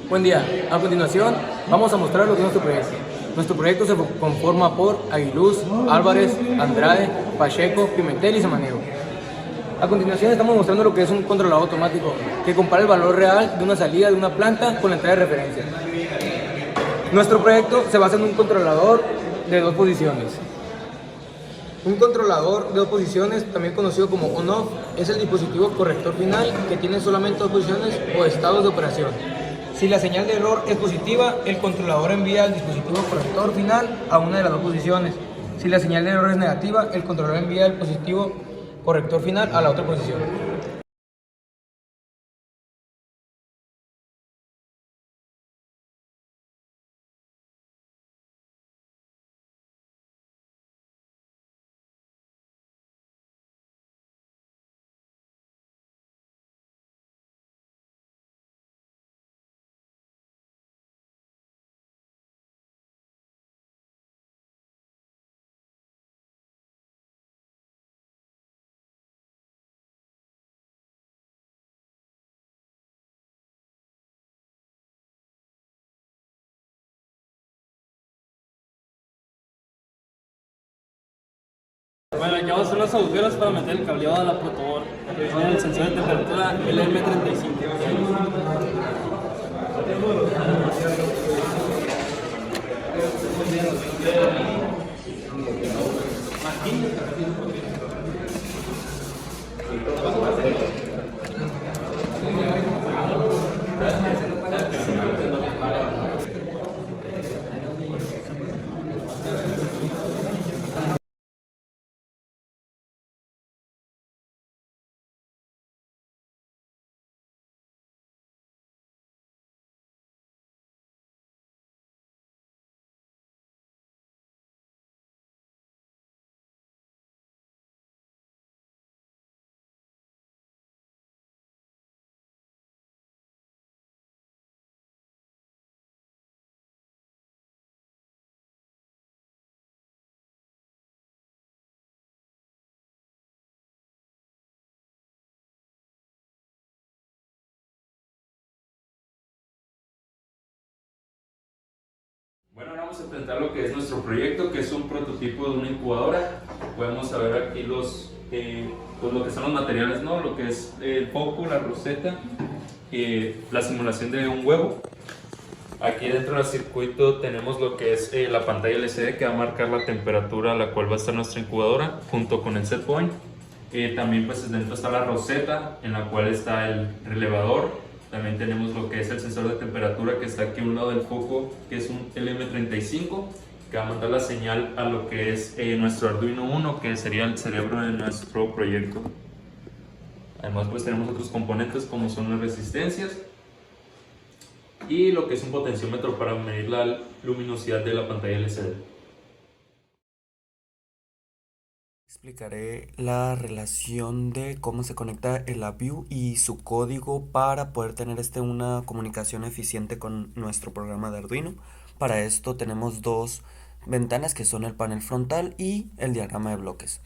Buen día. A continuación, vamos a mostrar lo que es nuestro proyecto. Nuestro proyecto se conforma por Aguiluz, Álvarez, Andrade, Pacheco, Pimentel y Samaniego. A continuación estamos mostrando lo que es un controlador automático que compara el valor real de una salida de una planta con la entrada de referencia. Nuestro proyecto se basa en un controlador de dos posiciones. Un controlador de dos posiciones, también conocido como on-off, es el dispositivo corrector final que tiene solamente dos posiciones o estados de operación. Si la señal de error es positiva, el controlador envía al dispositivo corrector final a una de las dos posiciones. Si la señal de error es negativa, el controlador envía el dispositivo corrector final a la otra posición. Bueno, aquí vamos a hacer los agujeros para meter el cableado a la protoboard, que son el sensor de temperatura LM35. Bueno, ahora vamos a presentar lo que es nuestro proyecto, que es un prototipo de una incubadora. Podemos ver aquí pues lo que son los materiales, ¿no? Lo que es el foco, la roseta, la simulación de un huevo. Aquí dentro del circuito tenemos lo que es la pantalla LCD que va a marcar la temperatura a la cual va a estar nuestra incubadora junto con el set point. También pues dentro está la roseta en la cual está el relevador. También tenemos lo que es el sensor de temperatura que está aquí a un lado del foco, que es un LM35, que va a mandar la señal a lo que es nuestro Arduino Uno, que sería el cerebro de nuestro proyecto. Además pues tenemos otros componentes como son las resistencias y lo que es un potenciómetro para medir la luminosidad de la pantalla LCD. Explicaré la relación de cómo se conecta el LabVIEW y su código para poder tener una comunicación eficiente con nuestro programa de Arduino. Para esto tenemos dos ventanas que son el panel frontal y el diagrama de bloques.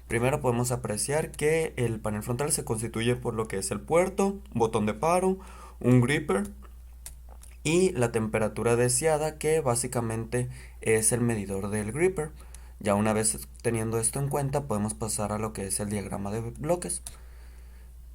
Primero podemos apreciar que el panel frontal se constituye por lo que es el puerto, botón de paro, un gripper y la temperatura deseada, que básicamente es el medidor del gripper. Ya una vez teniendo esto en cuenta, podemos pasar a lo que es el diagrama de bloques.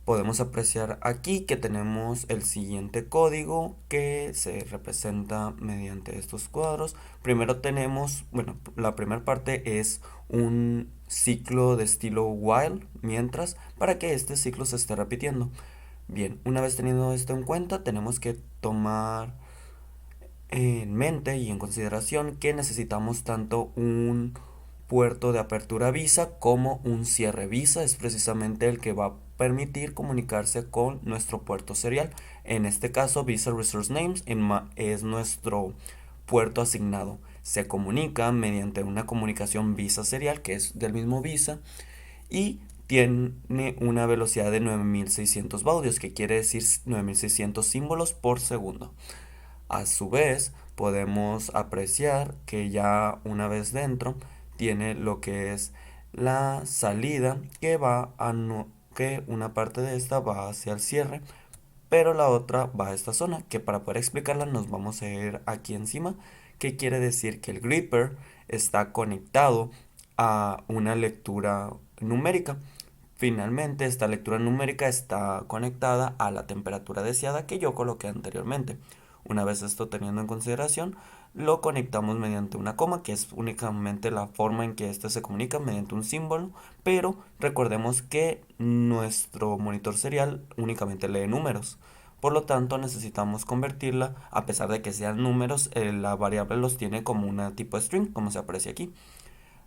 Podemos apreciar aquí que tenemos el siguiente código que se representa mediante estos cuadros. Primero tenemos, bueno, la primera parte es un ciclo de estilo while, mientras, para que este ciclo se esté repitiendo. Bien, una vez teniendo esto en cuenta, tenemos que tomar en mente y en consideración que necesitamos tanto un puerto de apertura Visa como un cierre Visa. Es precisamente el que va a permitir comunicarse con nuestro puerto serial. En este caso, Visa Resource Names es nuestro puerto asignado. Se comunica mediante una comunicación Visa serial, que es del mismo Visa, y tiene una velocidad de 9600 baudios, que quiere decir 9600 símbolos por segundo. A su vez, podemos apreciar que ya una vez dentro tiene lo que es la salida que una parte de esta va hacia el cierre, pero la otra va a esta zona, que para poder explicarla nos vamos a ir aquí encima, que quiere decir que el gripper está conectado a una lectura numérica. Finalmente, esta lectura numérica está conectada a la temperatura deseada que yo coloqué anteriormente. Una vez esto teniendo en consideración, lo conectamos mediante una coma, que es únicamente la forma en que este se comunica mediante un símbolo, pero recordemos que nuestro monitor serial únicamente lee números. Por lo tanto, necesitamos convertirla, a pesar de que sean números, la variable los tiene como una tipo string, como se aprecia aquí.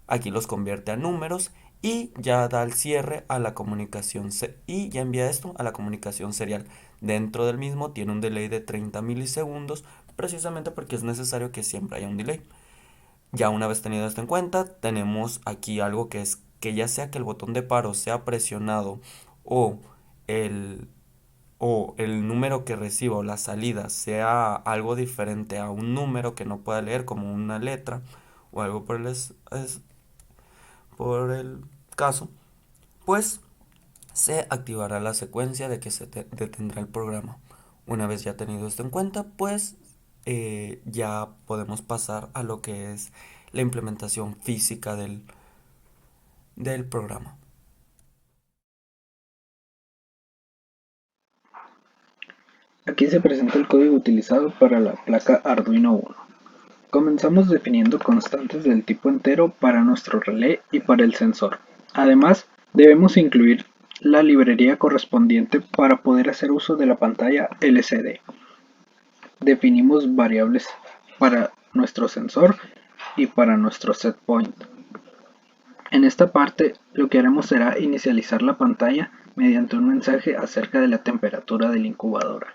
Aquí los convierte a números y ya da el cierre a la comunicación y ya envía esto a la comunicación serial. Dentro del mismo tiene un delay de 30 milisegundos, precisamente porque es necesario que siempre haya un delay. Ya una vez tenido esto en cuenta, tenemos aquí algo que es que ya sea que el botón de paro sea presionado o el, o el número que reciba o la salida sea algo diferente a un número que no pueda leer, como una letra o algo por el caso, pues se activará la secuencia de que se detendrá el programa. Una vez ya tenido esto en cuenta, pues ya podemos pasar a lo que es la implementación física del programa. Aquí se presenta el código utilizado para la placa Arduino Uno. Comenzamos definiendo constantes del tipo entero para nuestro relé y para el sensor. Además, debemos incluir la librería correspondiente para poder hacer uso de la pantalla LCD. Definimos variables para nuestro sensor y para nuestro setpoint. En esta parte, lo que haremos será inicializar la pantalla mediante un mensaje acerca de la temperatura de la incubadora.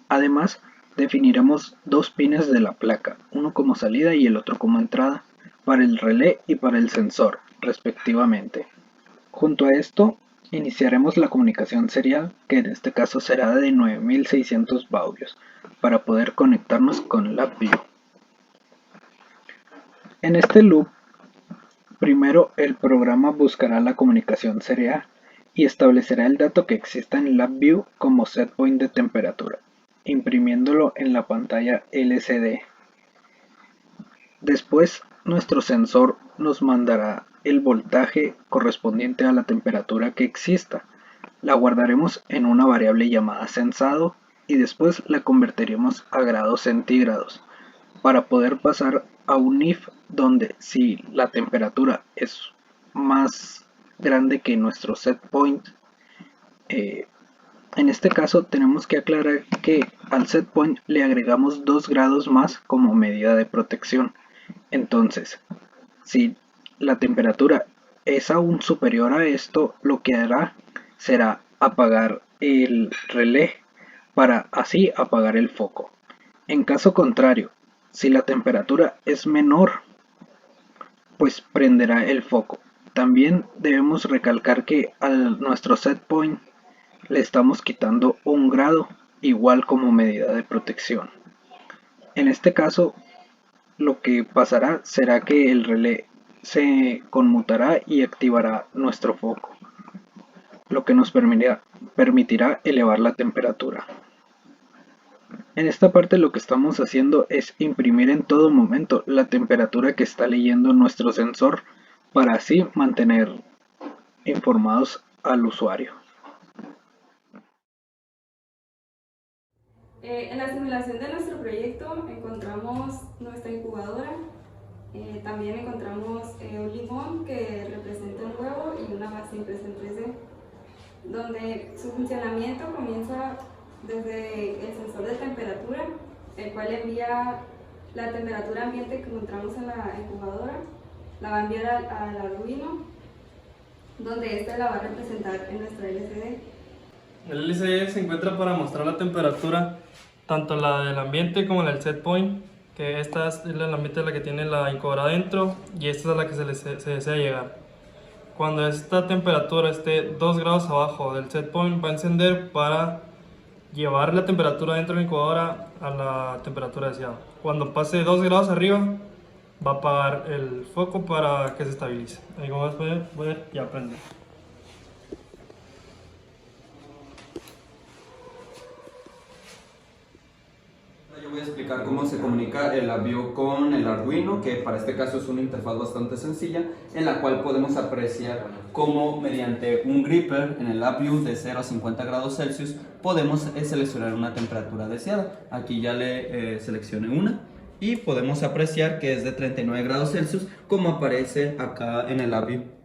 Además, definiremos dos pines de la placa, uno como salida y el otro como entrada, para el relé y para el sensor, respectivamente. Junto a esto, iniciaremos la comunicación serial, que en este caso será de 9600 baudios, para poder conectarnos con LabVIEW. En este loop, primero el programa buscará la comunicación serial y establecerá el dato que exista en LabVIEW como setpoint de temperatura, imprimiéndolo en la pantalla LCD. Después, nuestro sensor nos mandará el voltaje correspondiente a la temperatura que exista. La guardaremos en una variable llamada sensado y después la convertiremos a grados centígrados para poder pasar a un if donde si la temperatura es más grande que nuestro setpoint, en este caso tenemos que aclarar que al setpoint le agregamos 2 grados más como medida de protección. Entonces, si la temperatura es aún superior a esto, lo que hará será apagar el relé para así apagar el foco. En caso contrario, si la temperatura es menor, pues prenderá el foco. También debemos recalcar que a nuestro setpoint le estamos quitando 1 grado, igual como medida de protección. En este caso, lo que pasará será que el relé se conmutará y activará nuestro foco, lo que nos permitirá elevar la temperatura. En esta parte lo que estamos haciendo es imprimir en todo momento la temperatura que está leyendo nuestro sensor para así mantener informados al usuario. En la simulación de nuestro proyecto encontramos nuestra incubadora, también encontramos un limón que representa un huevo y una base impresa en 3D, donde su funcionamiento comienza desde el sensor de temperatura, el cual envía la temperatura ambiente que encontramos en la incubadora, la va a enviar al Arduino, donde esta la va a representar en nuestra LCD. El LCD se encuentra para mostrar la temperatura, tanto la del ambiente como la del setpoint, que esta es el ambiente de la que tiene la incubadora adentro y esta es a la que se desea llegar. Cuando esta temperatura esté 2 grados abajo del setpoint, va a encender para llevar la temperatura dentro de la incubadora a la temperatura deseada. Cuando pase 2 grados arriba, va a apagar el foco para que se estabilice. Ahí como pueden ver, ya prende. Yo voy a explicar cómo se comunica el LabVIEW con el Arduino, que para este caso es una interfaz bastante sencilla, en la cual podemos apreciar cómo mediante un gripper en el LabVIEW de 0 a 50 grados Celsius podemos seleccionar una temperatura deseada. Aquí ya le seleccioné una y podemos apreciar que es de 39 grados Celsius como aparece acá en el LabVIEW.